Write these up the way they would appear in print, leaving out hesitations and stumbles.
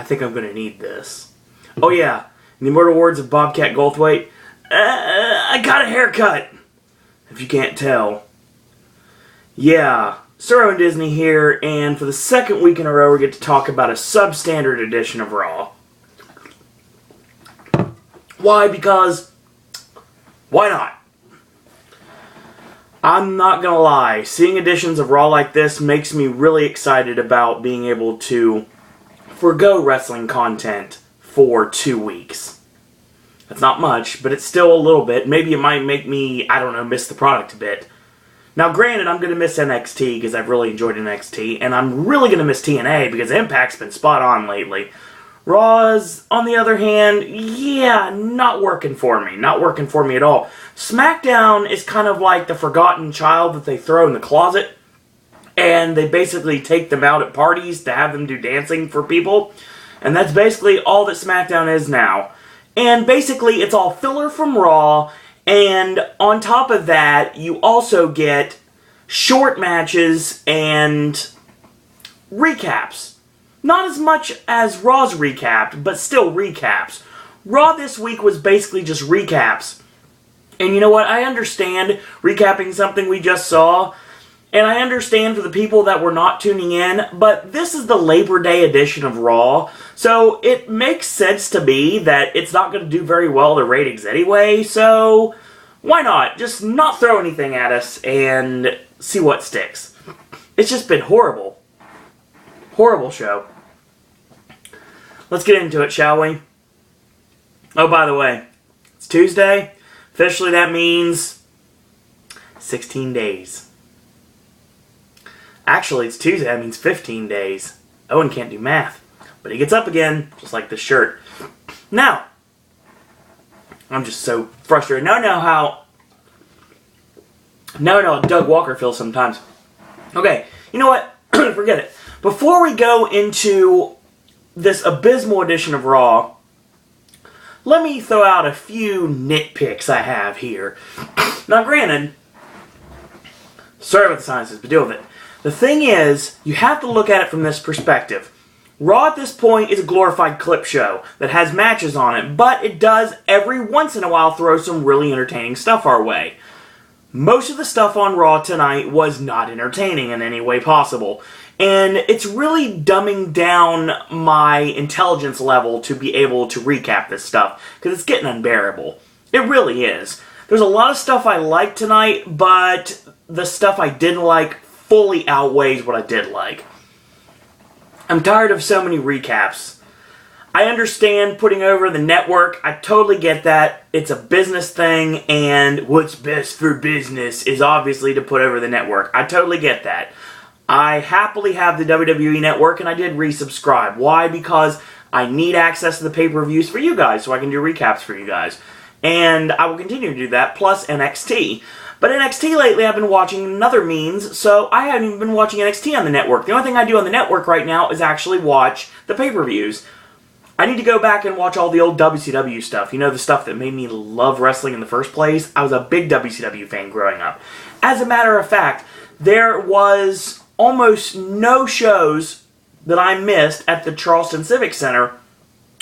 I think I'm going to need this. Oh yeah, in the immortal words of Bobcat Goldthwait, I got a haircut, if you can't tell. Yeah, Sir and Disney here, and for the second week in a row we get to talk about a substandard edition of Raw. Why? Because, why not? I'm not gonna lie, seeing editions of Raw like this makes me really excited about being able to forgo wrestling content for 2 weeks. That's not much, but it's still a little bit. Maybe it might make me, I don't know, miss the product a bit. Now granted, I'm going to miss NXT because I've really enjoyed NXT, and I'm really going to miss TNA because Impact's been spot on lately. Raw's, on the other hand, yeah, not working for me. Not working for me at all. SmackDown is kind of like the forgotten child that they throw in the closet, and they basically take them out at parties to have them do dancing for people, and that's basically all that SmackDown is now. And basically, it's all filler from Raw, and on top of that, you also get short matches and recaps. Not as much as Raw's recapped, but still recaps. Raw this week was basically just recaps. And you know what? I understand recapping something we just saw. And I understand for the people that were not tuning in. But this is the Labor Day edition of Raw. So it makes sense to me that it's not going to do very well the ratings anyway. So why not? Just not throw anything at us and see what sticks. It's just been horrible. Horrible show. Let's get into it, shall we? Oh, by the way, it's Tuesday. Officially, that means 16 days. Actually, it's Tuesday. That means 15 days. Owen can't do math, but he gets up again, just like this shirt. Now, I'm just so frustrated. Now I know how Doug Walker feels sometimes. Okay, you know what? Forget it. Before we go into this abysmal edition of Raw, let me throw out a few nitpicks I have here. Now, granted, sorry about the silences, but deal with it. The thing is, you have to look at it from this perspective. Raw at this point is a glorified clip show that has matches on it, but it does every once in a while throw some really entertaining stuff our way. Most of the stuff on Raw tonight was not entertaining in any way possible. And it's really dumbing down my intelligence level to be able to recap this stuff, because it's getting unbearable. It really is. There's a lot of stuff I liked tonight, but the stuff I didn't like fully outweighs what I did like. I'm tired of so many recaps. I understand putting over the network. I totally get that. It's a business thing, and what's best for business is obviously to put over the network. I totally get that. I happily have the WWE Network, and I did resubscribe. Why? Because I need access to the pay-per-views for you guys, so I can do recaps for you guys. And I will continue to do that, plus NXT. But NXT lately, I've been watching another means, so I haven't even been watching NXT on the network. The only thing I do on the network right now is actually watch the pay-per-views. I need to go back and watch all the old WCW stuff. You know, the stuff that made me love wrestling in the first place? I was a big WCW fan growing up. As a matter of fact, there was almost no shows that I missed at the Charleston Civic Center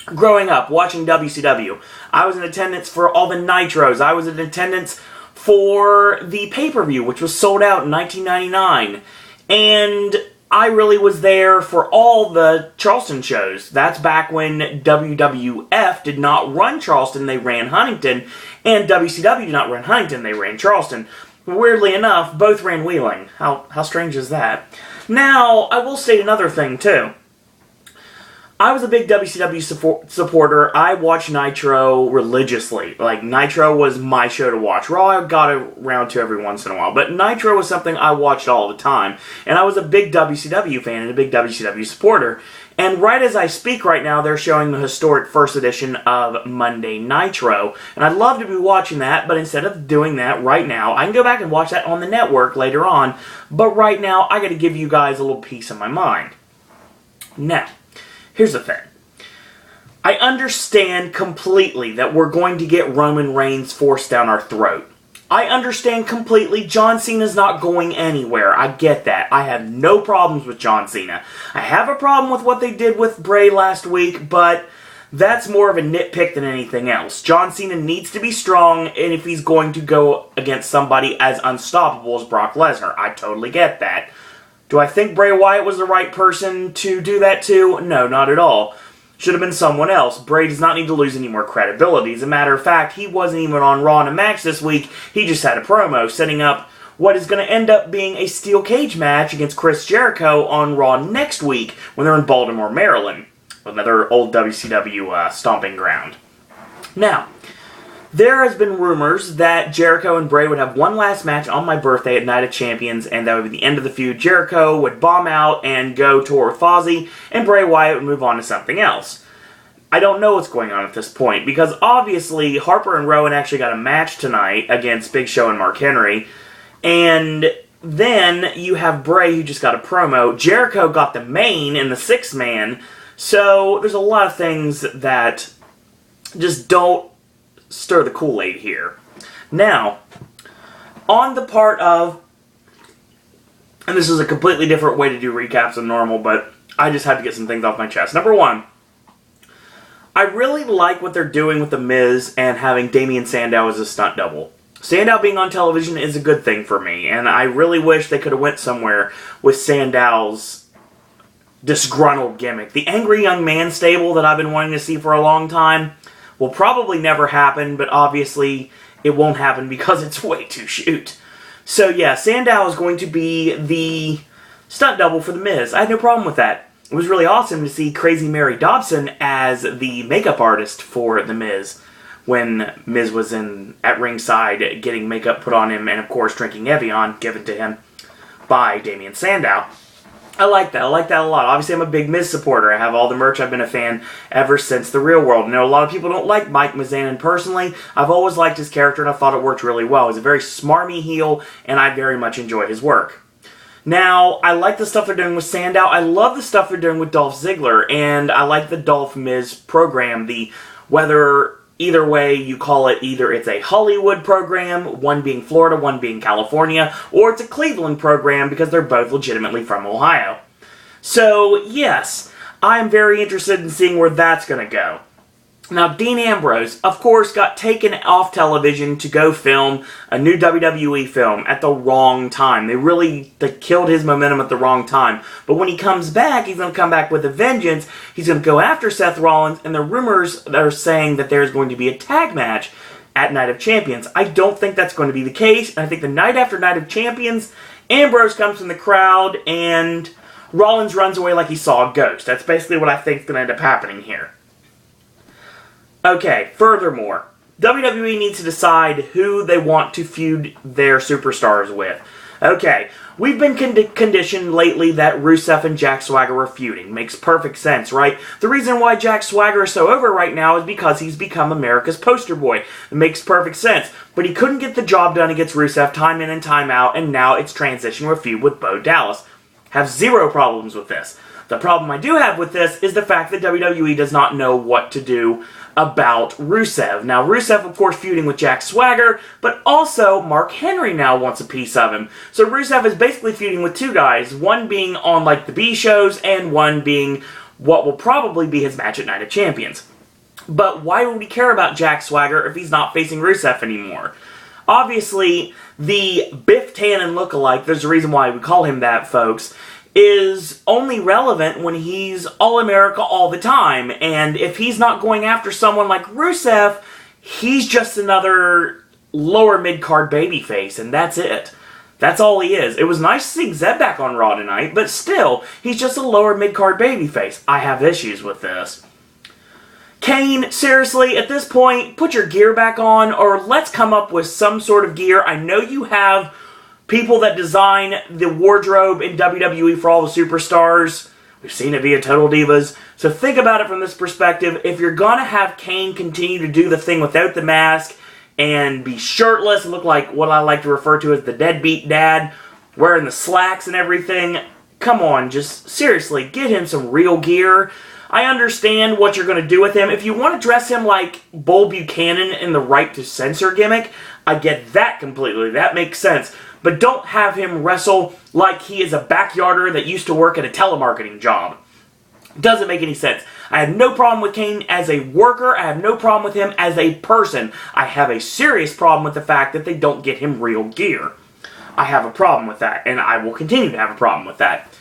growing up watching WCW. I was in attendance for all the Nitros. I was in attendance for the pay-per-view, which was sold out in 1999. And I really was there for all the Charleston shows. That's back when WWF did not run Charleston, they ran Huntington. And WCW did not run Huntington, they ran Charleston. Weirdly enough, both ran Wheeling. How strange is that? Now, I will state another thing, too. I was a big WCW supporter. I watched Nitro religiously. Like, Nitro was my show to watch. Raw I got around to every once in a while. But Nitro was something I watched all the time. And I was a big WCW fan and a big WCW supporter. And right as I speak right now, they're showing the historic first edition of Monday Nitro. And I'd love to be watching that, but instead of doing that right now, I can go back and watch that on the network later on. But right now, I got to give you guys a little piece of my mind. Now, here's the thing. I understand completely that we're going to get Roman Reigns forced down our throat. I understand completely John Cena's not going anywhere. I get that. I have no problems with John Cena. I have a problem with what they did with Bray last week, but that's more of a nitpick than anything else. John Cena needs to be strong, and if he's going to go against somebody as unstoppable as Brock Lesnar, I totally get that. Do I think Bray Wyatt was the right person to do that to? No, not at all. Should have been someone else. Bray does not need to lose any more credibility. As a matter of fact, he wasn't even on Raw in a match this week. He just had a promo setting up what is going to end up being a steel cage match against Chris Jericho on Raw next week when they're in Baltimore, Maryland. Another old WCW stomping ground. Now, there has been rumors that Jericho and Bray would have one last match on my birthday at Night of Champions, and that would be the end of the feud. Jericho would bomb out and go tour with Fozzy, and Bray Wyatt would move on to something else. I don't know what's going on at this point, because obviously Harper and Rowan actually got a match tonight against Big Show and Mark Henry, and then you have Bray who just got a promo. Jericho got the main in the six-man, so there's a lot of things that just don't stir the Kool-Aid here. Now, on the part of, and this is a completely different way to do recaps than normal, but I just had to get some things off my chest. Number one, I really like what they're doing with The Miz and having Damien Sandow as a stunt double. Sandow being on television is a good thing for me, and I really wish they could have went somewhere with Sandow's disgruntled gimmick. The angry young man stable that I've been wanting to see for a long time will probably never happen, but obviously it won't happen because it's way too shoot. So yeah, Sandow is going to be the stunt double for The Miz. I had no problem with that. It was really awesome to see Crazy Mary Dobson as the makeup artist for The Miz when Miz was at ringside getting makeup put on him and of course drinking Evian given to him by Damien Sandow. I like that. I like that a lot. Obviously, I'm a big Miz supporter. I have all the merch. I've been a fan ever since The Real World. I know a lot of people don't like Mike Mizanin personally. I've always liked his character, and I thought it worked really well. He's a very smarmy heel, and I very much enjoy his work. Now, I like the stuff they're doing with Sandow. I love the stuff they're doing with Dolph Ziggler, and I like the Dolph Miz program. Whether either way you call it, either it's a Hollywood program, one being Florida, one being California, or it's a Cleveland program because they're both legitimately from Ohio. So, yes, I'm very interested in seeing where that's going to go. Now, Dean Ambrose, of course, got taken off television to go film a new WWE film at the wrong time. They killed his momentum at the wrong time. But when he comes back, he's going to come back with a vengeance. He's going to go after Seth Rollins, and the rumors are saying that there's going to be a tag match at Night of Champions. I don't think that's going to be the case. I think the night after Night of Champions, Ambrose comes from the crowd, and Rollins runs away like he saw a ghost. That's basically what I think is going to end up happening here. Okay, furthermore, WWE needs to decide who they want to feud their superstars with. Okay, we've been conditioned lately that Rusev and Jack Swagger are feuding. Makes perfect sense, right? The reason why Jack Swagger is so over right now is because he's become America's poster boy. It makes perfect sense. But he couldn't get the job done against Rusev time in and time out, and now it's transitioned to a feud with Bo Dallas. Have zero problems with this. The problem I do have with this is the fact that WWE does not know what to do about Rusev. Now, Rusev, of course, feuding with Jack Swagger, but also Mark Henry now wants a piece of him. So Rusev is basically feuding with two guys, one being on, like, the B shows, and one being what will probably be his match at Night of Champions. But why would we care about Jack Swagger if he's not facing Rusev anymore? Obviously, the Biff Tannen lookalike, there's a reason why we call him that, folks, is only relevant when he's All-America all the time. And if he's not going after someone like Rusev, he's just another lower mid-card babyface, and that's it. That's all he is. It was nice seeing Zeb back on Raw tonight, but still, he's just a lower mid-card babyface. I have issues with this. Kane, seriously, at this point, put your gear back on, or let's come up with some sort of gear. I know you have people that design the wardrobe in WWE for all the superstars. We've seen it via Total Divas. So think about it from this perspective. If you're going to have Kane continue to do the thing without the mask and be shirtless and look like what I like to refer to as the deadbeat dad, wearing the slacks and everything, come on, just seriously, get him some real gear. I understand what you're going to do with him. If you want to dress him like Bull Buchanan in the Right to Censor gimmick, I get that completely. That makes sense. But don't have him wrestle like he is a backyarder that used to work at a telemarketing job. Doesn't make any sense. I have no problem with Kane as a worker. I have no problem with him as a person. I have a serious problem with the fact that they don't get him real gear. I have a problem with that, and I will continue to have a problem with that.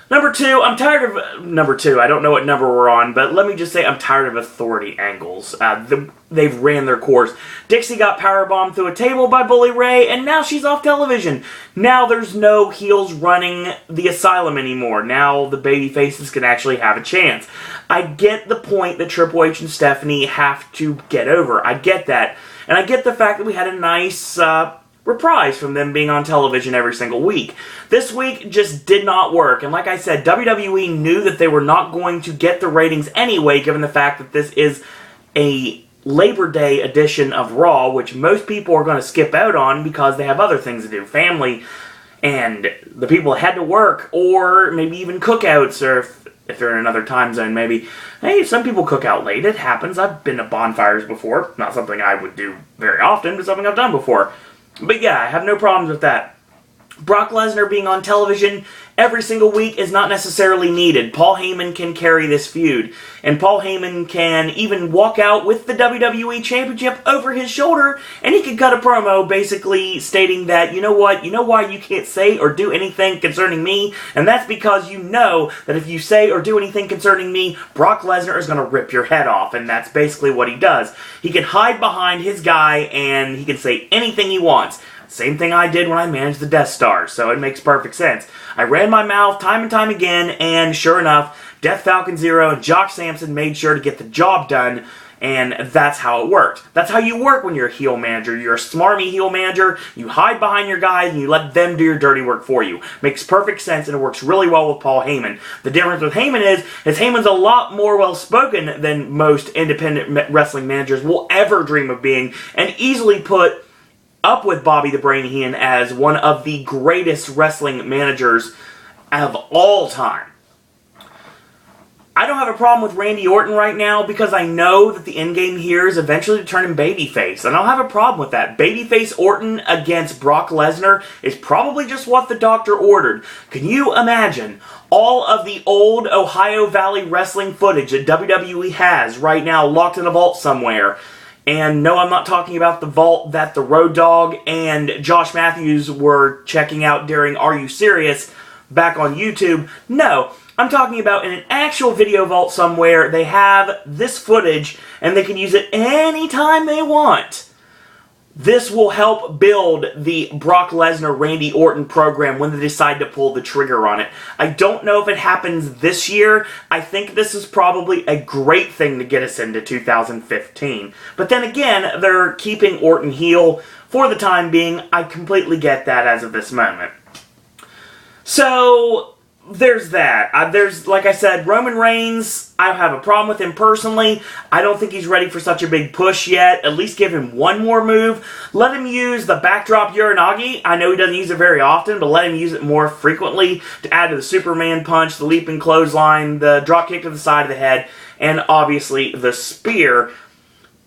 Number two, I'm tired of... Number two, I don't know what number we're on, but let me just say I'm tired of authority angles. They've ran their course. Dixie got powerbombed through a table by Bully Ray, and now she's off television. Now there's no heels running the asylum anymore. Now the baby faces can actually have a chance. I get the point that Triple H and Stephanie have to get over. I get that. And I get the fact that we had a nice... reprise from them being on television every single week. This week just did not work, and like I said, WWE knew that they were not going to get the ratings anyway, given the fact that this is a Labor Day edition of Raw, which most people are going to skip out on because they have other things to do. Family, and the people that had to work, or maybe even cookouts, or if they're in another time zone, maybe. Hey, some people cook out late. It happens. I've been to bonfires before. Not something I would do very often, but something I've done before. But yeah, I have no problems with that. Brock Lesnar being on television every single week is not necessarily needed. Paul Heyman can carry this feud. And Paul Heyman can even walk out with the WWE Championship over his shoulder, and he can cut a promo basically stating that, you know what, you know why you can't say or do anything concerning me? And that's because you know that if you say or do anything concerning me, Brock Lesnar is going to rip your head off, and that's basically what he does. He can hide behind his guy, and he can say anything he wants. Same thing I did when I managed the Death Star, so it makes perfect sense. I ran my mouth time and time again, and sure enough, Death Falcon Zero and Jock Sampson made sure to get the job done, and that's how it worked. That's how you work when you're a heel manager. You're a smarmy heel manager, you hide behind your guys, and you let them do your dirty work for you. Makes perfect sense, and it works really well with Paul Heyman. The difference with Heyman is Heyman's a lot more well-spoken than most independent wrestling managers will ever dream of being, and easily put up with Bobby the Brain Heenan as one of the greatest wrestling managers of all time. I don't have a problem with Randy Orton right now because I know that the endgame here is eventually to turn him babyface, and I don't have a problem with that. Babyface Orton against Brock Lesnar is probably just what the doctor ordered. Can you imagine all of the old Ohio Valley wrestling footage that WWE has right now locked in a vault somewhere? And no, I'm not talking about the vault that the Road Dogg and Josh Matthews were checking out during Are You Serious back on YouTube. No, I'm talking about in an actual video vault somewhere. They have this footage and they can use it anytime they want. This will help build the Brock Lesnar-Randy Orton program when they decide to pull the trigger on it. I don't know if it happens this year. I think this is probably a great thing to get us into 2015. But then again, they're keeping Orton heel for the time being. I completely get that as of this moment. So there's that. There's, like I said, Roman Reigns, I have a problem with him personally. I don't think he's ready for such a big push yet. At least give him one more move. Let him use the backdrop Uranagi. I know he doesn't use it very often, but let him use it more frequently to add to the Superman punch, the leaping clothesline, the drop kick to the side of the head, and obviously the spear.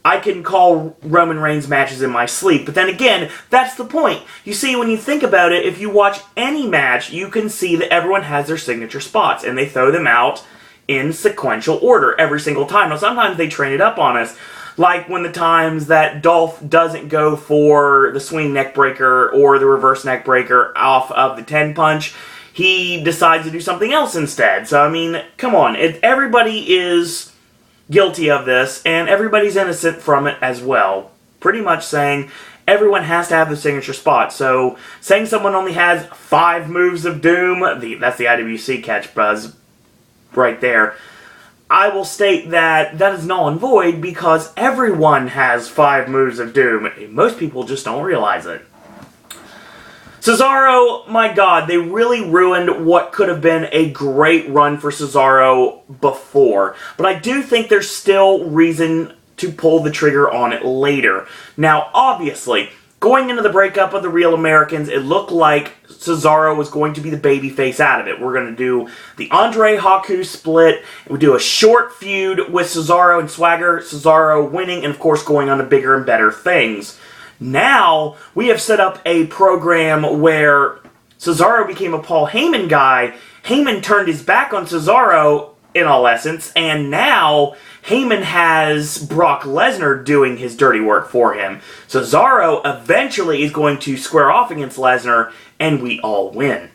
I can call Roman Reigns matches in my sleep. But then again, that's the point. You see, when you think about it, if you watch any match, you can see that everyone has their signature spots, and they throw them out in sequential order every single time. Now, sometimes they train it up on us, like when the times that Dolph doesn't go for the swing neck breaker or the reverse neck breaker off of the 10 punch, he decides to do something else instead. So, I mean, come on. Everybody is guilty of this, and everybody's innocent from it as well. Pretty much saying everyone has to have the signature spot. So, saying someone only has 5 moves of doom, that's the IWC catch buzz right there. I will state that that is null and void because everyone has 5 moves of doom. Most people just don't realize it. Cesaro, my God, they really ruined what could have been a great run for Cesaro before. But I do think there's still reason to pull the trigger on it later. Now, obviously, Going into the breakup of the Real Americans, it looked like Cesaro was going to be the babyface out of it. We're going to do the Andre Haku split. We do a short feud with Cesaro and Swagger. Cesaro winning, and of course going on to bigger and better things. Now, we have set up a program where Cesaro became a Paul Heyman guy. Heyman turned his back on Cesaro, in all essence, and now Heyman has Brock Lesnar doing his dirty work for him. Cesaro eventually is going to square off against Lesnar, and we all win.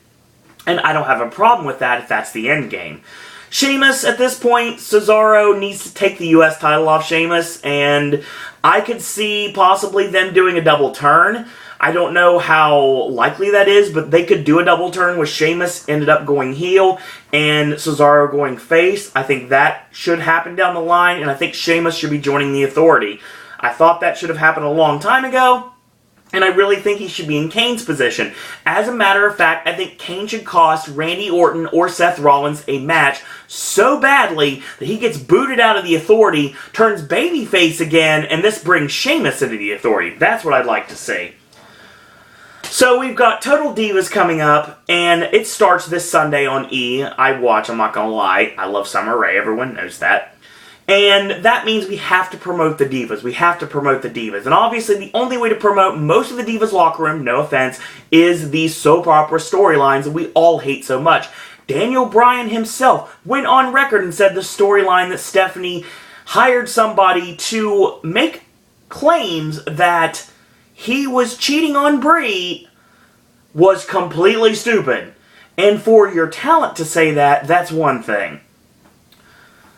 And I don't have a problem with that if that's the end game. Sheamus, at this point, Cesaro needs to take the U.S. title off Sheamus, and I could see possibly them doing a double turn. I don't know how likely that is, but they could do a double turn with Sheamus ended up going heel and Cesaro going face. I think that should happen down the line, and I think Sheamus should be joining the Authority. I thought that should have happened a long time ago, and I really think he should be in Kane's position. As a matter of fact, I think Kane should cost Randy Orton or Seth Rollins a match so badly that he gets booted out of the Authority, turns babyface again, and this brings Sheamus into the Authority. That's what I'd like to see. So we've got Total Divas coming up, and it starts this Sunday on E! I watch, I'm not gonna lie. I love Summer Rae, everyone knows that. And that means we have to promote the Divas. We have to promote the Divas. And obviously the only way to promote most of the Divas locker room, no offense, is these soap opera storylines that we all hate so much. Daniel Bryan himself went on record and said the storyline that Stephanie hired somebody to make claims that he was cheating on Brie was completely stupid. And for your talent to say that, that's one thing.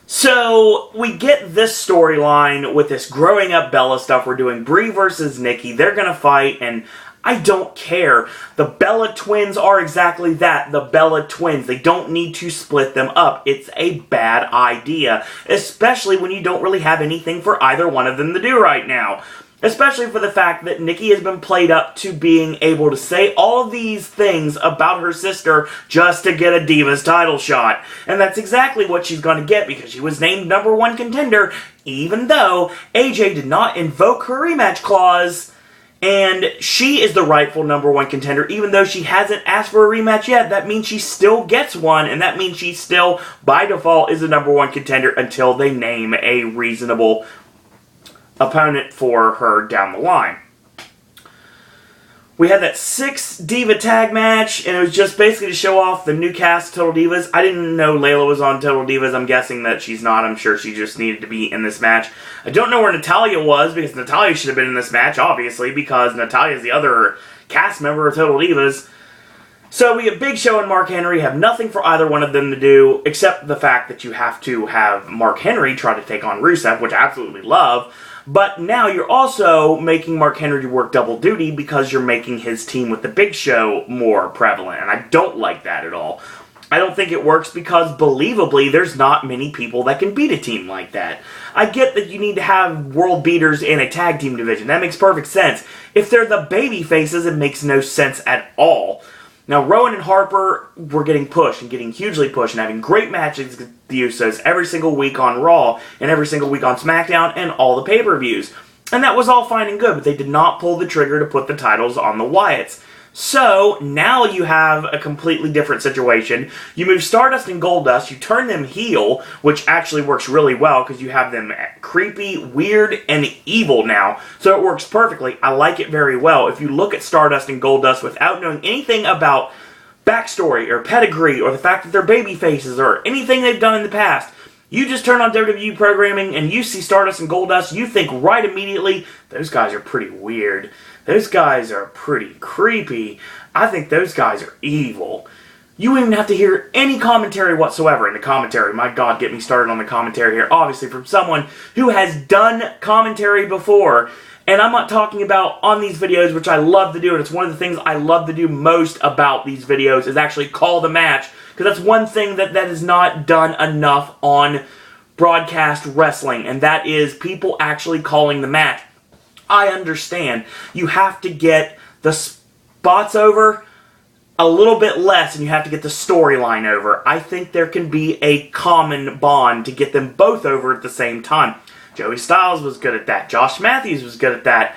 So, we get this storyline with this growing up Bella stuff. We're doing Brie versus Nikki. They're gonna fight, and I don't care. The Bella twins are exactly that, the Bella twins. They don't need to split them up. It's a bad idea, especially when you don't really have anything for either one of them to do right now. Especially for the fact that Nikki has been played up to being able to say all of these things about her sister just to get a Divas title shot. And that's exactly what she's going to get because she was named #1 contender, even though AJ did not invoke her rematch clause. And she is the rightful #1 contender, even though she hasn't asked for a rematch yet. That means she still gets one, and that means she still, by default, is the #1 contender until they name a reasonable opponent for her down the line. We had that 6 Diva tag match, and it was just basically to show off the new cast of Total Divas. I didn't know Layla was on Total Divas. I'm guessing that she's not. I'm sure she just needed to be in this match. I don't know where Natalya was, because Natalya should have been in this match, obviously, because Natalya is the other cast member of Total Divas. So we get Big Show and Mark Henry, have nothing for either one of them to do, except the fact that you have to have Mark Henry try to take on Rusev, which I absolutely love. But now you're also making Mark Henry work double duty because you're making his team with the Big Show more prevalent, and I don't like that at all. I don't think it works because, believably, there's not many people that can beat a team like that. I get that you need to have world beaters in a tag team division. That makes perfect sense. If they're the baby faces, it makes no sense at all. Now, Rowan and Harper were getting pushed and getting hugely pushed and having great matches with the Usos every single week on Raw and every single week on SmackDown and all the pay-per-views. And that was all fine and good, but they did not pull the trigger to put the titles on the Wyatts. So, now you have a completely different situation. You move Stardust and Goldust, you turn them heel, which actually works really well because you have them creepy, weird, and evil now. So it works perfectly. I like it very well. If you look at Stardust and Goldust without knowing anything about backstory or pedigree or the fact that they're baby faces or anything they've done in the past, you just turn on WWE programming and you see Stardust and Goldust, you think right immediately, those guys are pretty weird. Those guys are pretty creepy. I think those guys are evil. You wouldn't even have to hear any commentary whatsoever in the commentary. My God, get me started on the commentary here. Obviously, from someone who has done commentary before. And I'm not talking about on these videos, which I love to do, and it's one of the things I love to do most about these videos is actually call the match. Because that's one thing that is not done enough on broadcast wrestling, and that is people actually calling the match. I understand. You have to get the spots over a little bit less, and you have to get the storyline over. I think there can be a common bond to get them both over at the same time. Joey Styles was good at that. Josh Matthews was good at that.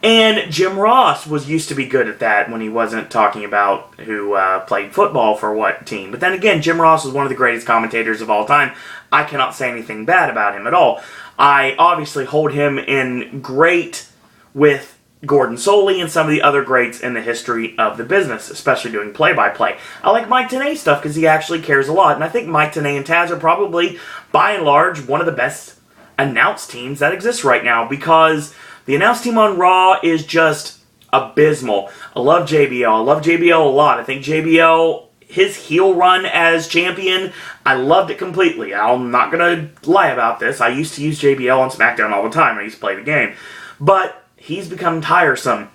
And Jim Ross used to be good at that when he wasn't talking about who played football for what team. But then again, Jim Ross was one of the greatest commentators of all time. I cannot say anything bad about him at all. I obviously hold him in great with Gordon Soley and some of the other greats in the history of the business, especially doing play-by-play. I like Mike Tenay's stuff because he actually cares a lot, and I think Mike Tenay and Taz are probably, by and large, one of the best announced teams that exists right now, because the announced team on Raw is just abysmal. I love JBL. I love JBL a lot. I think JBL, his heel run as champion, I loved it completely. I'm not going to lie about this. I used to use JBL on SmackDown all the time. I used to play the game. But he's become tiresome.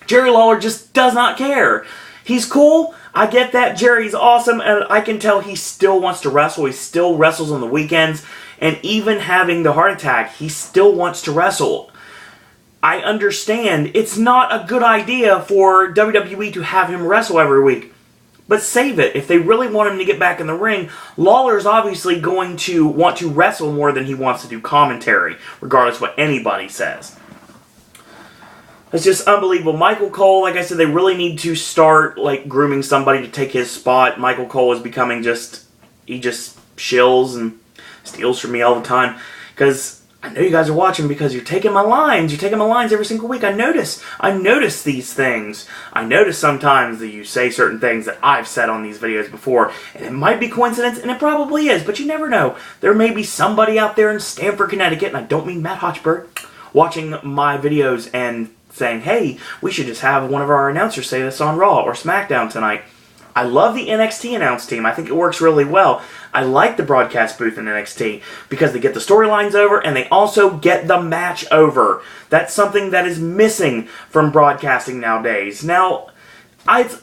Jerry Lawler just does not care. He's cool. I get that. Jerry's awesome. And I can tell he still wants to wrestle. He still wrestles on the weekends. And even having the heart attack, he still wants to wrestle. I understand it's not a good idea for WWE to have him wrestle every week. But save it. If they really want him to get back in the ring, Lawler's obviously going to want to wrestle more than he wants to do commentary, regardless of what anybody says. It's just unbelievable. Michael Cole, like I said, they really need to start grooming somebody to take his spot. Michael Cole is becoming he just shills and steals from me all the time. Because I know you guys are watching because you're taking my lines. You're taking my lines every single week. I notice these things. I notice sometimes that you say certain things that I've said on these videos before. And it might be coincidence, and it probably is, but you never know. There may be somebody out there in Stamford, Connecticut, and I don't mean Matt Hotchberg, watching my videos and saying, hey, we should just have one of our announcers say this on Raw or SmackDown tonight. I love the NXT announce team. I think it works really well. I like the broadcast booth in NXT because they get the storylines over and they also get the match over. That's something that is missing from broadcasting nowadays. Now, it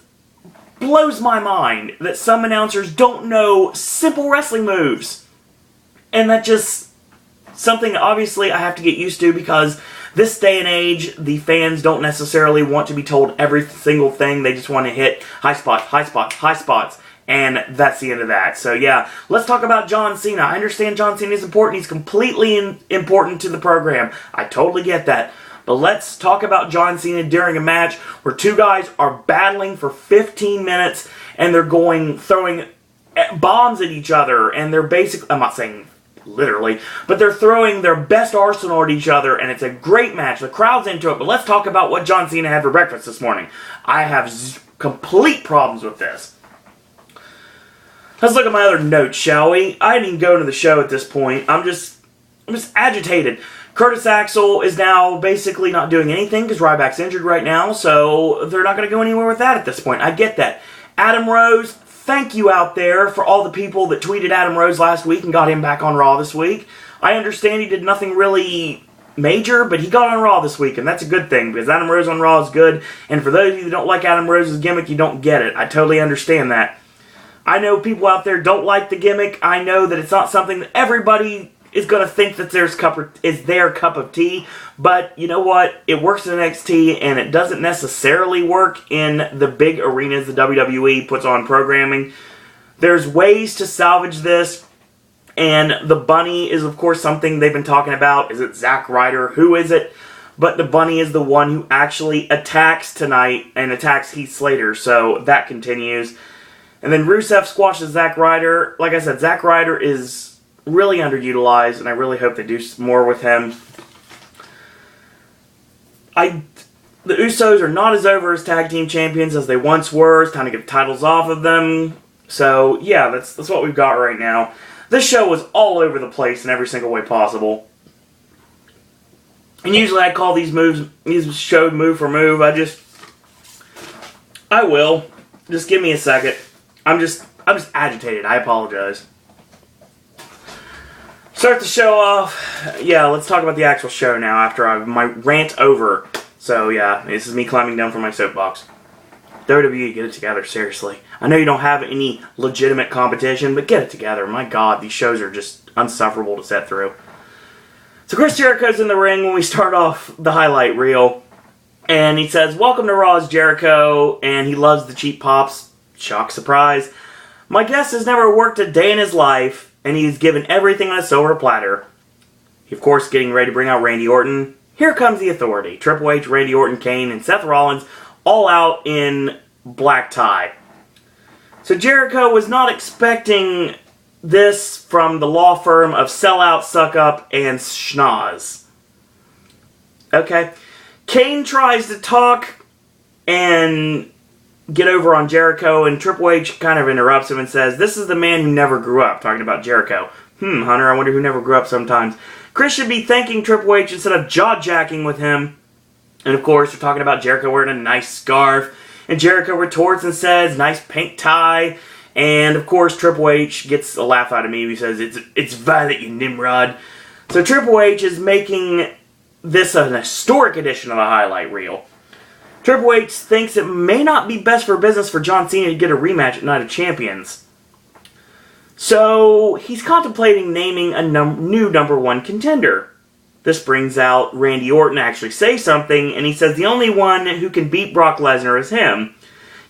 blows my mind that some announcers don't know simple wrestling moves. And that just something obviously I have to get used to because this day and age, the fans don't necessarily want to be told every single thing. They just want to hit high spots, high spots, high spots. And that's the end of that. So yeah, let's talk about John Cena. I understand John Cena is important. He's completely important to the program. I totally get that. But let's talk about John Cena during a match where two guys are battling for 15 minutes and they're throwing bombs at each other. And they're basically, I'm not saying literally, but they're throwing their best arsenal at each other, and it's a great match. The crowd's into it, but let's talk about what John Cena had for breakfast this morning. I have complete problems with this. Let's look at my other notes, shall we? I didn't even go into the show at this point. I'm just agitated. Curtis Axel is now basically not doing anything because Ryback's injured right now, so they're not going to go anywhere with that at this point. I get that. Adam Rose, thank you out there for all the people that tweeted Adam Rose last week and got him back on Raw this week. I understand he did nothing really major, but he got on Raw this week, and that's a good thing because Adam Rose on Raw is good. And for those of you that don't like Adam Rose's gimmick, you don't get it. I totally understand that. I know people out there don't like the gimmick. I know that it's not something that everybody is going to think that is their cup of tea. But you know what? It works in NXT, and it doesn't necessarily work in the big arenas the WWE puts on programming. There's ways to salvage this, and the Bunny is, of course, something they've been talking about. Is it Zack Ryder? Who is it? But the Bunny is the one who actually attacks tonight and attacks Heath Slater, so that continues. And then Rusev squashes Zack Ryder. Like I said, Zack Ryder is really underutilized, and I really hope they do more with him. The Usos are not as over as tag team champions as they once were. It's time to get the titles off of them. So, yeah, that's what we've got right now. This show was all over the place in every single way possible. And usually I call these shows move for move. I will. Just give me a second. I'm just agitated. I apologize. Start the show off. Yeah, let's talk about the actual show now after my rant over. So yeah, this is me climbing down from my soapbox. WWE, get it together, seriously. I know you don't have any legitimate competition, but get it together. My God, these shows are just unsufferable to sit through. So Chris Jericho's in the ring when we start off the highlight reel. And he says, "Welcome to Raw's Jericho," and he loves the cheap pops. Shock, surprise. "My guest has never worked a day in his life, and he's given everything on a silver platter." He, of course, getting ready to bring out Randy Orton. here comes the Authority. Triple H, Randy Orton, Kane, and Seth Rollins all out in black tie. So Jericho was not expecting this from the law firm of Sellout, Suck Up, and Schnoz. Okay. Kane tries to talk and get over on Jericho, and Triple H kind of interrupts him and says, "This is the man who never grew up," talking about Jericho. Hunter, I wonder who never grew up sometimes. Chris should be thanking Triple H instead of jaw-jacking with him. And of course, they're talking about Jericho wearing a nice scarf. And Jericho retorts and says, "Nice pink tie." And of course, Triple H gets a laugh out of me. He says, it's Violet, you Nimrod. So Triple H is making this an historic edition of the highlight reel. Triple H thinks it may not be best for business for John Cena to get a rematch at Night of Champions. So he's contemplating naming a new number one contender. This brings out Randy Orton to actually say something, and he says the only one who can beat Brock Lesnar is him.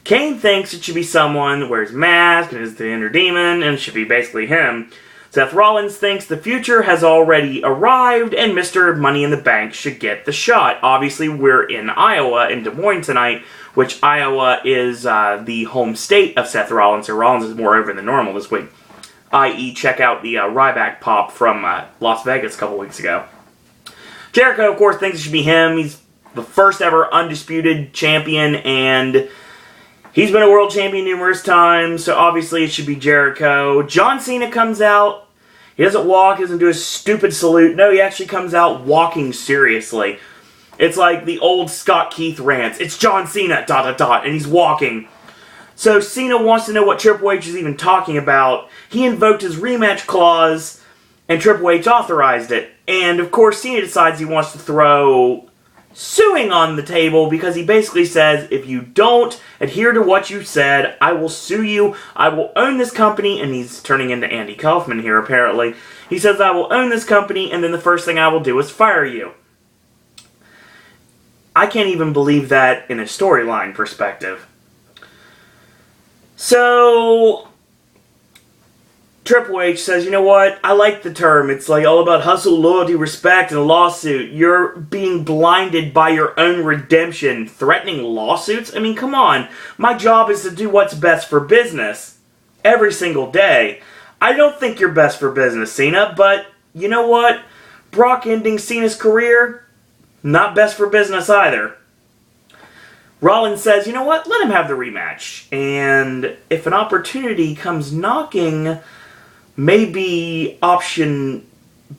Kane thinks it should be someone who wears a mask and is the inner demon, and it should be basically him. Seth Rollins thinks the future has already arrived, and Mr. Money in the Bank should get the shot. Obviously, we're in Iowa, in Des Moines tonight, which Iowa is the home state of Seth Rollins, so Rollins is more over than normal this week. I.e., check out the Ryback pop from Las Vegas a couple weeks ago. Jericho, of course, thinks it should be him. He's the first ever undisputed champion, and he's been a world champion numerous times, so obviously it should be Jericho. John Cena comes out. He doesn't walk, he doesn't do a stupid salute. No, he actually comes out walking seriously. It's like the old Scott Keith rants. It's John Cena, ... and he's walking. So Cena wants to know what Triple H is even talking about. He invoked his rematch clause, and Triple H authorized it. And of course, Cena decides he wants to throw suing on the table because he basically says, if you don't adhere to what you said, I will sue you. I will own this company. And he's turning into Andy Kaufman here, apparently. He says, I will own this company, and then the first thing I will do is fire you. I can't even believe that in a storyline perspective. So Triple H says, you know what, I like the term. It's like all about hustle, loyalty, respect, and a lawsuit. You're being blinded by your own redemption. Threatening lawsuits? I mean, come on. My job is to do what's best for business. Every single day. I don't think you're best for business, Cena, but you know what? Brock ending Cena's career, not best for business either. Rollins says, you know what, let him have the rematch. And if an opportunity comes knocking, maybe option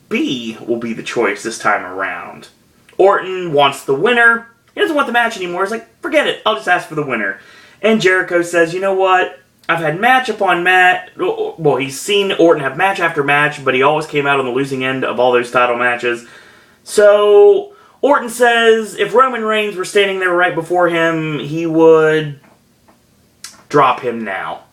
B will be the choice this time around. Orton wants the winner. He doesn't want the match anymore. He's like, forget it, I'll just ask for the winner. And Jericho says, you know what, I've had match upon match. Well, he's seen Orton have match after match, but he always came out on the losing end of all those title matches. So Orton says if Roman Reigns were standing there right before him, he would drop him now.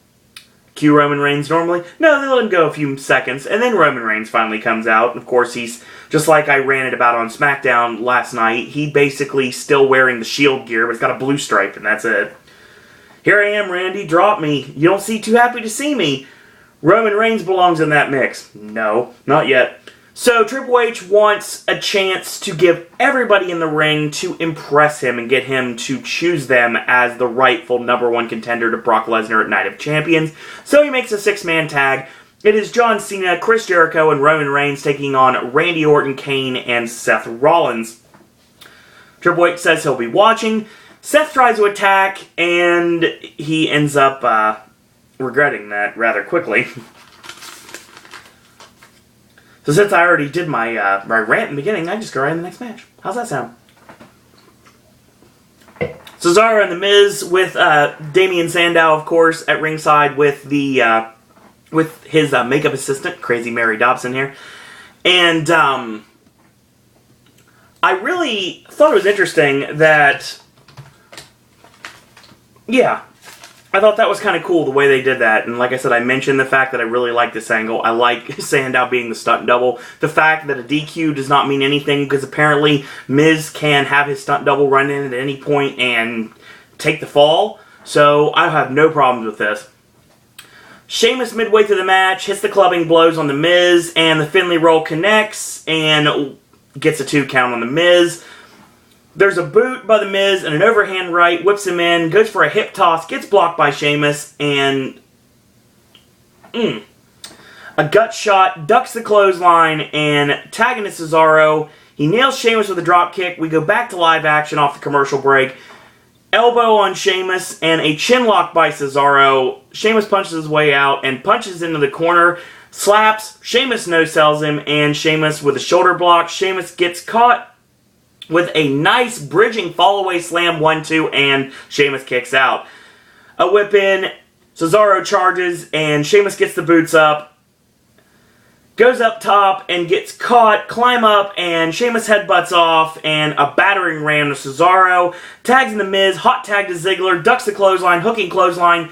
Cue Roman Reigns normally? No, they let him go a few seconds, and then Roman Reigns finally comes out. Of course, he's, just like I ranted about on SmackDown last night, he basically still wearing the Shield gear, but it's got a blue stripe, and that's it. Here I am, Randy, drop me. You don't seem too happy to see me. Roman Reigns belongs in that mix. No, not yet. So Triple H wants a chance to give everybody in the ring to impress him and get him to choose them as the rightful number one contender to Brock Lesnar at Night of Champions. So he makes a six-man tag. It is John Cena, Chris Jericho, and Roman Reigns taking on Randy Orton, Kane, and Seth Rollins. Triple H says he'll be watching. Seth tries to attack, and he ends up regretting that rather quickly. So since I already did my rant in the beginning, I just go right in the next match. How's that sound? Cesaro and The Miz with Damian Sandow, of course, at ringside with the with his makeup assistant, Crazy Mary Dobson here. And I really thought it was interesting that, yeah, I thought that was kind of cool the way they did that. And like I said, I mentioned the fact that I really like this angle. I like Sandow being the stunt double. The fact that a DQ does not mean anything because apparently Miz can have his stunt double run in at any point and take the fall. So I have no problems with this. Sheamus midway through the match hits the clubbing blows on The Miz and the Finlay roll connects and gets a 2 count on The Miz. There's a boot by The Miz and an overhand right, whips him in, goes for a hip toss, gets blocked by Sheamus, and a gut shot, ducks the clothesline, and tagging to Cesaro. He nails Sheamus with a drop kick. We go back to live action off the commercial break. Elbow on Sheamus and a chin lock by Cesaro. Sheamus punches his way out and punches into the corner. Slaps. Sheamus no-sells him, and Sheamus with a shoulder block. Sheamus gets caught with a nice bridging fall-away slam 1-2, and Sheamus kicks out. A whip in. Cesaro charges, and Sheamus gets the boots up. Goes up top and gets caught, climb up, and Sheamus headbutts off, and a battering ram to Cesaro. Tags in The Miz, hot tag to Ziggler, ducks the clothesline, hooking clothesline,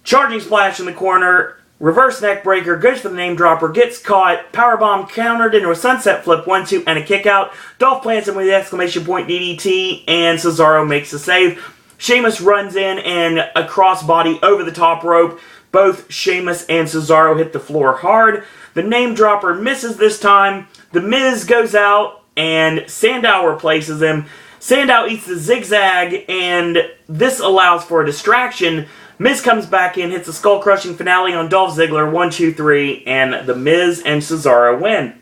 charging splash in the corner, reverse neck breaker, goes for the name dropper, gets caught, powerbomb countered into a sunset flip, 1-2, and a kick out. Dolph plants him with the exclamation point DDT, and Cesaro makes the save. Sheamus runs in and a crossbody over the top rope. Both Sheamus and Cesaro hit the floor hard. The name dropper misses this time. The Miz goes out and Sandow replaces him. Sandow eats the zigzag, and this allows for a distraction. Miz comes back in, hits a skull-crushing finale on Dolph Ziggler, 1-2-3, and The Miz and Cesaro win.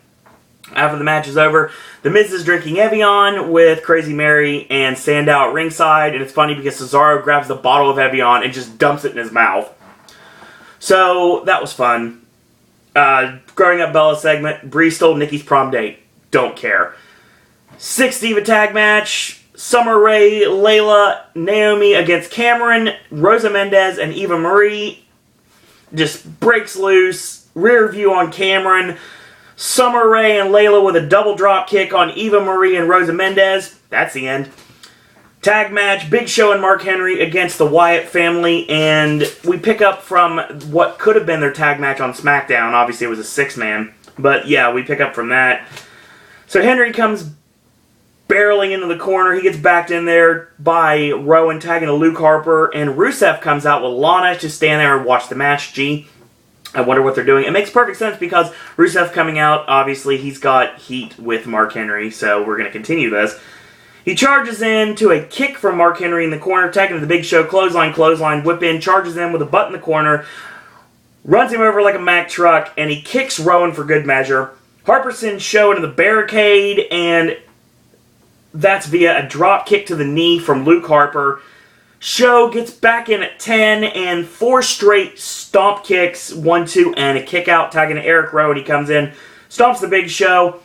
After the match is over, The Miz is drinking Evian with Crazy Mary and Sandow at ringside, and it's funny because Cesaro grabs the bottle of Evian and just dumps it in his mouth. So, that was fun. Growing Up Bella segment, Bree stole Nikki's prom date. Don't care. 6 Diva tag match, Summer Rae, Layla, Naomi against Cameron, Rosa Mendez, and Eva Marie. Just breaks loose. Rear view on Cameron. Summer Rae and Layla with a double drop kick on Eva Marie and Rosa Mendez. That's the end. Tag match, Big Show and Mark Henry against the Wyatt family, and we pick up from what could have been their tag match on SmackDown. Obviously, it was a 6-man, but yeah, we pick up from that. So Henry comes barreling into the corner. He gets backed in there by Rowan tagging to Luke Harper, and Rusev comes out with Lana to stand there and watch the match. Gee, I wonder what they're doing. It makes perfect sense because Rusev coming out, obviously, he's got heat with Mark Henry, so we're going to continue this. He charges in to a kick from Mark Henry in the corner, tagging to the Big Show, clothesline, whip in, charges in with a butt in the corner, runs him over like a Mack truck, and he kicks Rowan for good measure. Harper sends Show into the barricade, and that's via a drop kick to the knee from Luke Harper. Show gets back in at 10, and 4 straight stomp kicks, 1-2, and a kick out, tagging to Eric Rowan. He comes in, stomps the Big Show,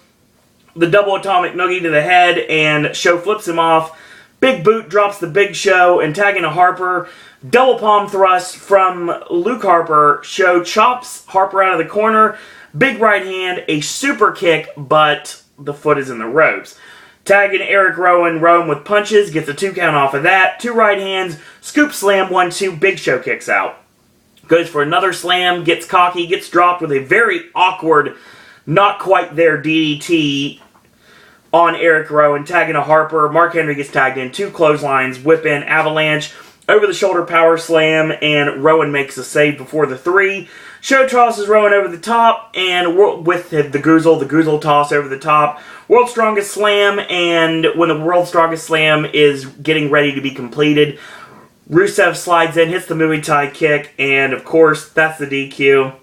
the double atomic noogie to the head, and Show flips him off. Big boot drops the Big Show, and tagging to Harper. Double palm thrust from Luke Harper. Show chops Harper out of the corner. Big right hand, a super kick, but the foot is in the ropes. Tagging Eric Rowan. Rowan with punches, gets a 2 count off of that. 2 right hands, scoop slam, 1-2, Big Show kicks out. Goes for another slam, gets cocky, gets dropped with a very awkward, not quite there DDT on Eric Rowan, tagging to Harper. Mark Henry gets tagged in. 2 clotheslines, whip in, avalanche, over the shoulder power slam, and Rowan makes a save before the 3. Show tosses Rowan over the top, and with the Goozle toss over the top. World's Strongest Slam, and when the World's Strongest Slam is getting ready to be completed, Rusev slides in, hits the Muay Thai kick, and of course, that's the DQ.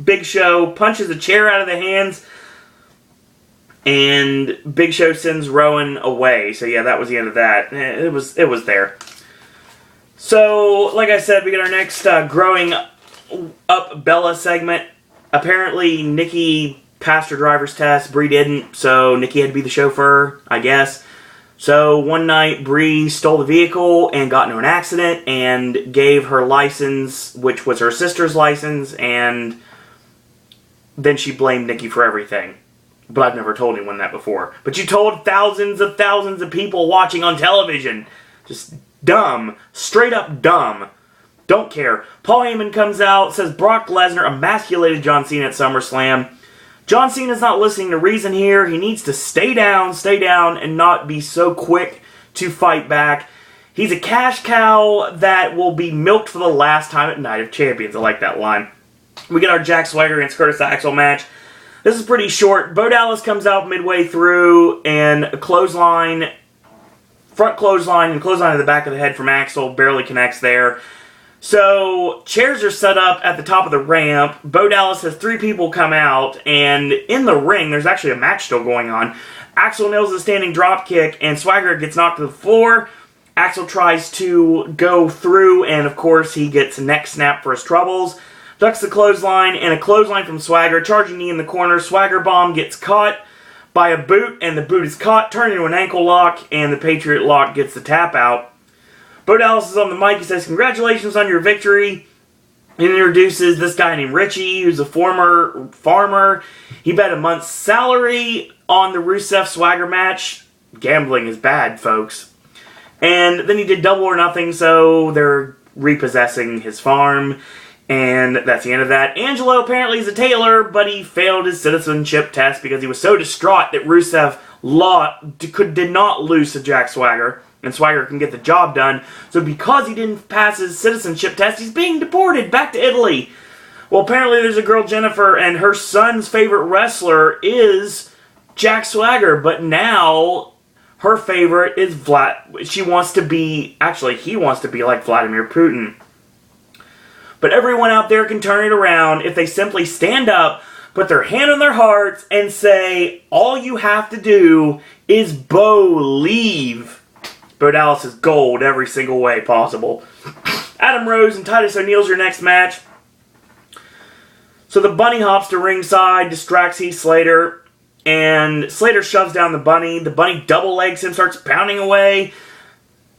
Big Show punches a chair out of the hands, and Big Show sends Rowan away. So yeah, that was the end of that. It was there. So, like I said, we get our next Growing Up Bella segment. Apparently, Nikki passed her driver's test. Brie didn't, so Nikki had to be the chauffeur, I guess. So, one night, Brie stole the vehicle and got into an accident and gave her license, which was her sister's license, and then she blamed Nikki for everything. But I've never told anyone that before. But you told thousands of people watching on television. Just dumb. Straight up dumb. Don't care. Paul Heyman comes out, says Brock Lesnar emasculated John Cena at SummerSlam. John Cena's not listening to reason here. He needs to stay down, and not be so quick to fight back. He's a cash cow that will be milked for the last time at Night of Champions. I like that line. We get our Jack Swagger against Curtis Axel match. This is pretty short. Bo Dallas comes out midway through, and a clothesline, front clothesline, and clothesline to the back of the head from Axel barely connects there. So, chairs are set up at the top of the ramp. Bo Dallas has 3 people come out, and in the ring, there's actually a match still going on. Axel nails a standing drop kick, and Swagger gets knocked to the floor. Axel tries to go through, and of course, he gets a neck snap for his troubles. Ducks the clothesline, and a clothesline from Swagger, charging knee in the corner. Swagger bomb gets caught by a boot, and the boot is caught, turned into an ankle lock, and the Patriot lock gets the tap out. Bo Dallas is on the mic. He says, "Congratulations on your victory." He introduces this guy named Richie, who's a former farmer. He bet a month's salary on the Rusev Swagger match. Gambling is bad, folks. And then he did Double or Nothing, so they're repossessing his farm. And that's the end of that. Angelo apparently is a tailor, but he failed his citizenship test because he was so distraught that Rusev did not lose to Jack Swagger. And Swagger can get the job done. So because he didn't pass his citizenship test, he's being deported back to Italy. Well, apparently there's a girl, Jennifer, and her son's favorite wrestler is Jack Swagger. But now her favorite is he wants to be like Vladimir Putin. But everyone out there can turn it around if they simply stand up, put their hand on their hearts, and say, all you have to do is believe. Bo Dallas is gold every single way possible. Adam Rose and Titus O'Neil's your next match. So the bunny hops to ringside, distracts Heath Slater, and Slater shoves down the bunny. The bunny double legs him, starts pounding away.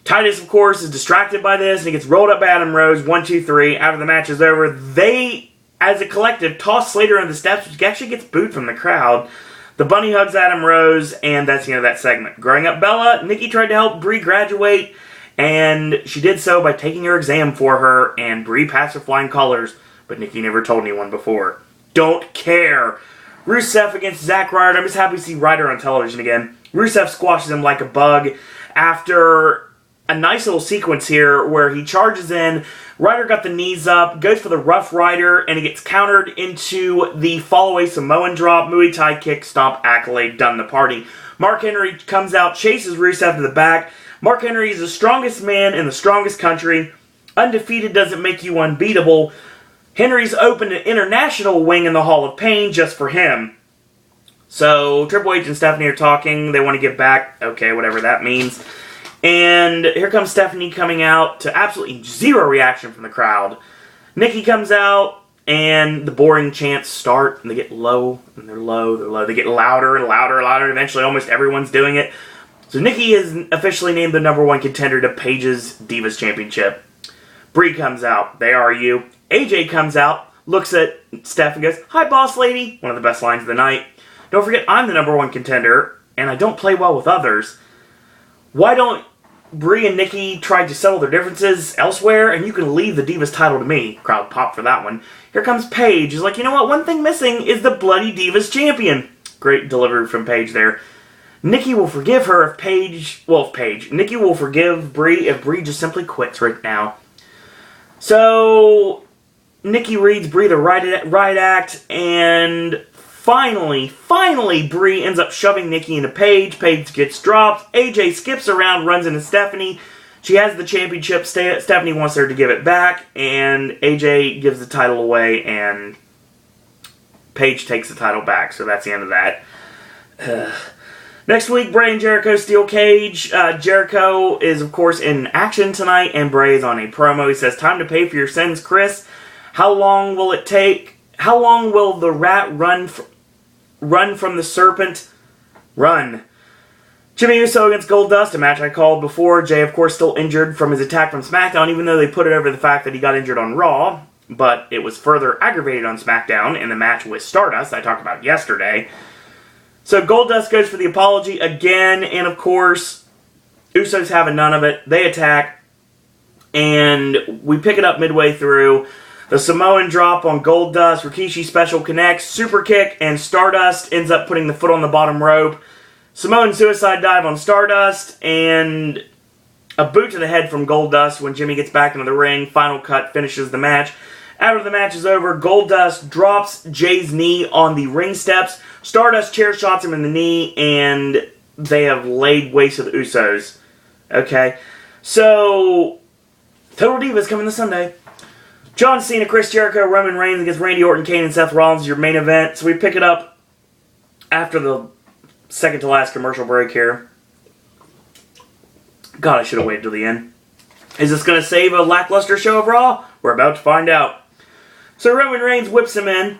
Titus, of course, is distracted by this, and he gets rolled up by Adam Rose. 1, 2, 3. After the match is over, they, as a collective, toss Slater on the steps, which actually gets booed from the crowd. The bunny hugs Adam Rose, and that's the end of that segment. Growing up Bella, Nikki tried to help Brie graduate, and she did so by taking her exam for her, and Brie passed her flying colors, but Nikki never told anyone before. Don't care. Rusev against Zack Ryder. I'm just happy to see Ryder on television again. Rusev squashes him like a bug after a nice little sequence here where he charges in. Ryder got the knees up, goes for the Rough Rider, and he gets countered into the fall-away Samoan drop, Muay Thai kick, stomp, accolade, done the party. Mark Henry comes out, chases Rusev to the back. Mark Henry is the strongest man in the strongest country. Undefeated doesn't make you unbeatable. Henry's opened an international wing in the Hall of Pain just for him. So Triple H and Stephanie are talking. They want to get back. Okay, whatever that means. And here comes Stephanie coming out to absolutely zero reaction from the crowd. Nikki comes out, and the boring chants start, and they get low, and they're low, they're low. They get louder and louder and louder, and eventually almost everyone's doing it. So Nikki is officially named the #1 contender to Paige's Divas Championship. Brie comes out. They are you. AJ comes out, looks at Steph and goes, "Hi, boss lady." One of the best lines of the night. Don't forget, I'm the #1 contender, and I don't play well with others. Why don't Brie and Nikki try to settle their differences elsewhere, and you can leave the Divas title to me? Crowd pop for that one. Here comes Paige. He's like, you know what? One thing missing is the bloody Divas champion. Great delivery from Paige there. Nikki will forgive her Nikki will forgive Brie if Brie just simply quits right now. So Nikki reads Brie the right act, and finally, Brie ends up shoving Nikki into Paige. Paige gets dropped. AJ skips around, runs into Stephanie. She has the championship. Stephanie wants her to give it back, and AJ gives the title away, and Paige takes the title back. So that's the end of that. Next week, Bray and Jericho steel cage. Jericho is, of course, in action tonight, and Bray is on a promo. He says, "Time to pay for your sins, Chris. How long will it take? How long will the rat run from the serpent? Run." Jimmy Uso against Goldust, a match I called before. Jay, of course, still injured from his attack from SmackDown, even though they put it over the fact that he got injured on Raw. But it was further aggravated on SmackDown in the match with Stardust I talked about yesterday. So Goldust goes for the apology again, and of course, Usos having none of it. They attack, and we pick it up midway through. The Samoan drop on Goldust, Rikishi special connects, super kick, and Stardust ends up putting the foot on the bottom rope. Samoan suicide dive on Stardust, and a boot to the head from Goldust when Jimmy gets back into the ring. Final cut finishes the match. After the match is over, Goldust drops Jay's knee on the ring steps. Stardust chair shots him in the knee, and they have laid waste to the Usos. Okay, so Total Divas coming this Sunday. John Cena, Chris Jericho, Roman Reigns against Randy Orton, Kane, and Seth Rollins is your main event. So we pick it up after the second to last commercial break here. God, I should have waited till the end. Is this going to save a lackluster show of Raw? We're about to find out. So Roman Reigns whips him in.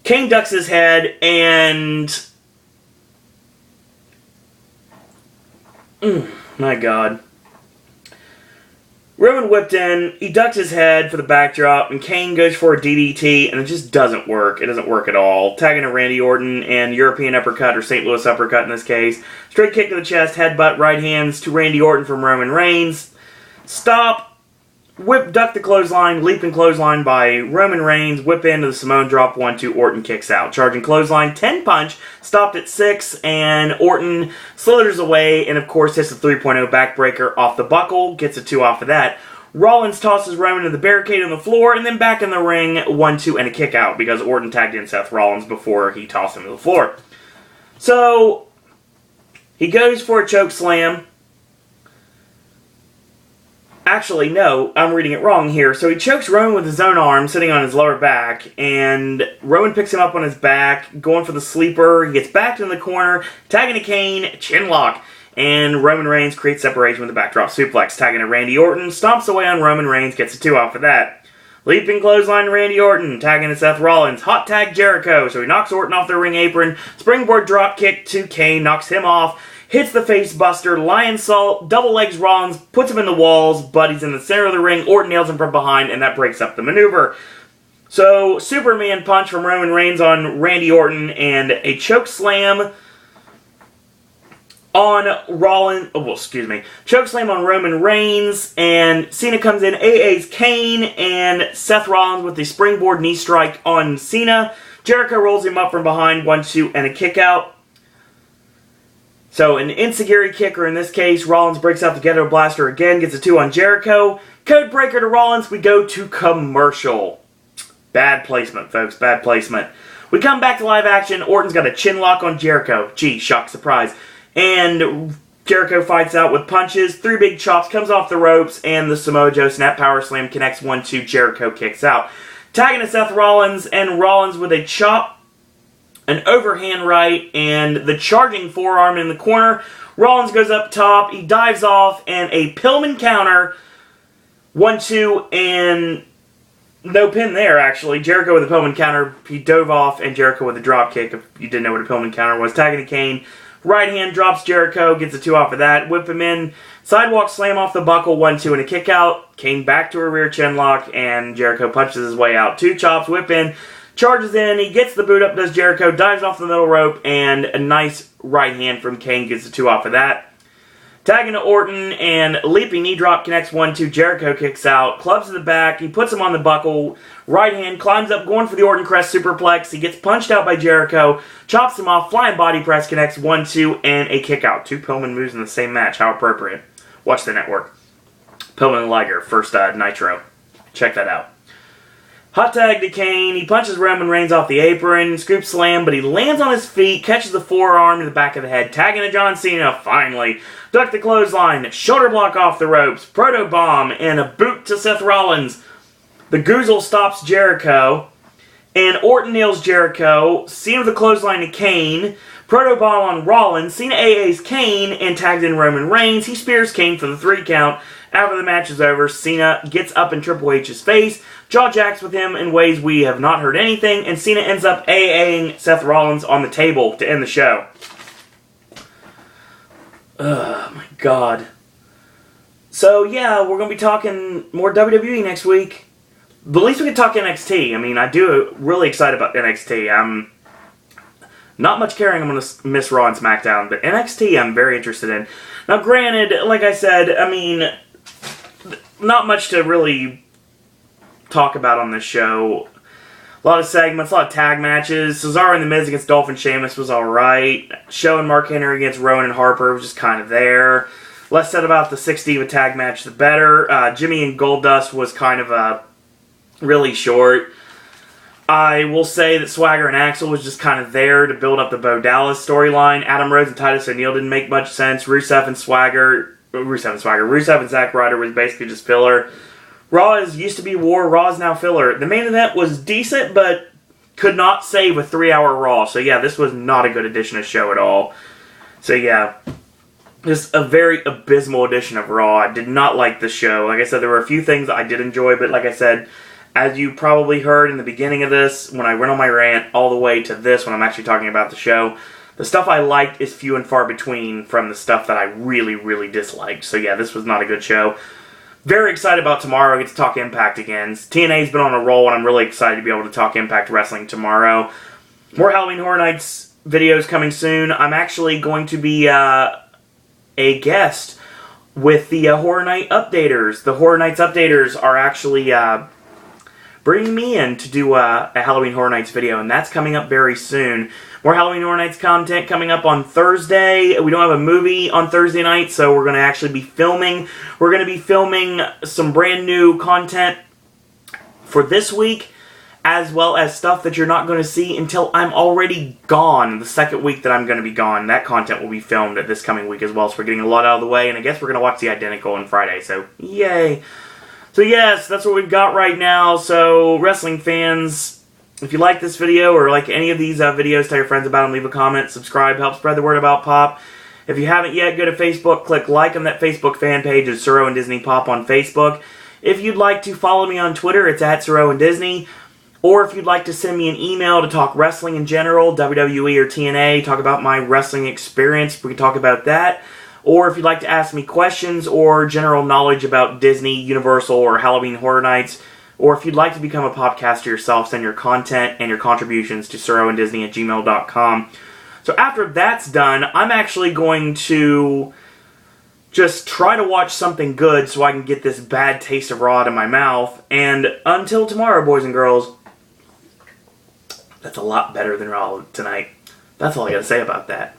Kane ducks his head, and my God. Roman whipped in, he ducked his head for the backdrop, and Kane goes for a DDT, and it just doesn't work. It doesn't work at all. Tagging to Randy Orton, and European uppercut, or St. Louis uppercut in this case. Straight kick to the chest, headbutt, right hands to Randy Orton from Roman Reigns. Stop. Whip, duck the clothesline, leaping clothesline by Roman Reigns, whip into the Samoan drop, 1-2, Orton kicks out. Charging clothesline, 10 punch, stopped at 6, and Orton slithers away, and of course hits the 3.0 backbreaker off the buckle, gets a 2 off of that. Rollins tosses Roman to the barricade on the floor, and then back in the ring, 1-2, and a kick out, because Orton tagged in Seth Rollins before he tossed him to the floor. So, he goes for a choke slam. Actually, no, I'm reading it wrong here. So he chokes Roman with his own arm, sitting on his lower back, and Roman picks him up on his back, going for the sleeper. He gets backed in the corner, tagging to Kane, chin lock, and Roman Reigns creates separation with the backdrop suplex. Tagging to Randy Orton, stomps away on Roman Reigns, gets a 2 off of that. Leaping clothesline to Randy Orton, tagging to Seth Rollins, hot tag Jericho, so he knocks Orton off the ring apron, springboard drop kick to Kane, knocks him off, hits the face buster, lion salt, double legs Rollins, puts him in the walls, but he's in the center of the ring. Orton nails him from behind, and that breaks up the maneuver. So, Superman punch from Roman Reigns on Randy Orton, and a choke slam on choke slam on Roman Reigns, and Cena comes in, AA's Kane, and Seth Rollins with the springboard knee strike on Cena. Jericho rolls him up from behind, 1-2, and a kick out. So, an enziguri kicker in this case. Rollins breaks out the Ghetto Blaster again, gets a 2 on Jericho. Code breaker to Rollins. We go to commercial. Bad placement, folks. Bad placement. We come back to live action. Orton's got a chin lock on Jericho. Gee, shock, surprise. And Jericho fights out with punches. 3 big chops, comes off the ropes, and the Samoa Joe Snap Power Slam connects 1-2. Jericho kicks out. Tagging to Seth Rollins, and Rollins with a chop, an overhand right, and the charging forearm in the corner. Rollins goes up top, he dives off, and a Pillman counter. 1-2, and no pin there, actually. Jericho with a Pillman counter. He dove off, and Jericho with a drop kick, if you didn't know what a Pillman counter was. Tagging to Kane. Right hand drops Jericho, gets a 2 off of that. Whip him in. Sidewalk slam off the buckle, 1-2, and a kick out. Kane back to a rear chin lock, and Jericho punches his way out. 2 chops, whip in. Charges in, he gets the boot up, does Jericho, dives off the middle rope, and a nice right hand from Kane gets the 2 off of that. Tagging to Orton, and leaping knee drop connects 1-2, Jericho kicks out, clubs to the back, he puts him on the buckle, right hand, climbs up, going for the Orton crest superplex, he gets punched out by Jericho, chops him off, flying body press connects 1-2, and a kick out. 2 Pillman moves in the same match, how appropriate. Watch the network. Pillman and Liger, first Nitro. Check that out. Hot tag to Kane, he punches Roman Reigns off the apron, scoop slam, but he lands on his feet, catches the forearm to the back of the head, tagging to John Cena, finally. Duck the clothesline, shoulder block off the ropes, proto bomb, and a boot to Seth Rollins. The Goozle stops Jericho, and Orton nails Jericho, Cena with the clothesline to Kane, proto bomb on Rollins, Cena AA's Kane, and tags in Roman Reigns. He spears Kane for the 3 count. After the match is over, Cena gets up in Triple H's face, jaw jacks with him in ways we have not heard anything, and Cena ends up AAing Seth Rollins on the table to end the show. Oh my God. So yeah, we're going to be talking more WWE next week. But at least we can talk NXT. I mean, I do really excited about NXT. I'm not much caring I'm going to miss Raw and SmackDown, but NXT I'm very interested in. Now granted, like I said, I mean, not much to really talk about on this show. A lot of segments, a lot of tag matches. Cesaro and The Miz against Dolph and Sheamus was alright. Show and Mark Henry against Rowan and Harper was just kind of there. Less said about the 6 Diva tag match, the better. Jimmy and Goldust was kind of really short. I will say that Swagger and Axel was just kind of there to build up the Bo Dallas storyline. Adam Rose and Titus O'Neil didn't make much sense. Rusev and Zack Ryder was basically just filler. Raw used to be War, Raw is now filler. The main event was decent, but could not save a 3-hour Raw. So yeah, this was not a good edition of show at all. So yeah, just a very abysmal edition of Raw. I did not like the show. Like I said, there were a few things that I did enjoy, but like I said, as you probably heard in the beginning of this, when I went on my rant, all the way to this, when I'm actually talking about the show, the stuff I liked is few and far between from the stuff that I really, really disliked. So yeah, this was not a good show. Very excited about tomorrow. I get to talk Impact again. TNA's been on a roll, and I'm really excited to be able to talk Impact Wrestling tomorrow. More Halloween Horror Nights videos coming soon. I'm actually going to be a guest with the Horror Night Updaters. The Horror Nights Updaters are actually bringing me in to do a Halloween Horror Nights video, and that's coming up very soon. More Halloween Horror Nights content coming up on Thursday. We don't have a movie on Thursday night, so we're going to actually be filming. We're going to be filming some brand new content for this week, as well as stuff that you're not going to see until I'm already gone. The second week that I'm going to be gone, that content will be filmed this coming week as well, so we're getting a lot out of the way, and I guess we're going to watch The Identical on Friday, so yay. So yes, that's what we've got right now. So wrestling fans, if you like this video or like any of these videos, tell your friends about them, leave a comment, subscribe, help spread the word about Pop. If you haven't yet, go to Facebook, click like on that Facebook fan page. It's Suro and Disney Pop on Facebook. If you'd like to follow me on Twitter, it's at Suro and Disney. Or if you'd like to send me an email to talk wrestling in general, WWE or TNA, talk about my wrestling experience, we can talk about that. Or if you'd like to ask me questions or general knowledge about Disney, Universal, or Halloween Horror Nights, or if you'd like to become a popcaster yourself, send your content and your contributions to suroanddisney@gmail.com. So after that's done, I'm actually going to just try to watch something good so I can get this bad taste of Raw out of my mouth. And until tomorrow, boys and girls, that's a lot better than Raw tonight. That's all I gotta say about that.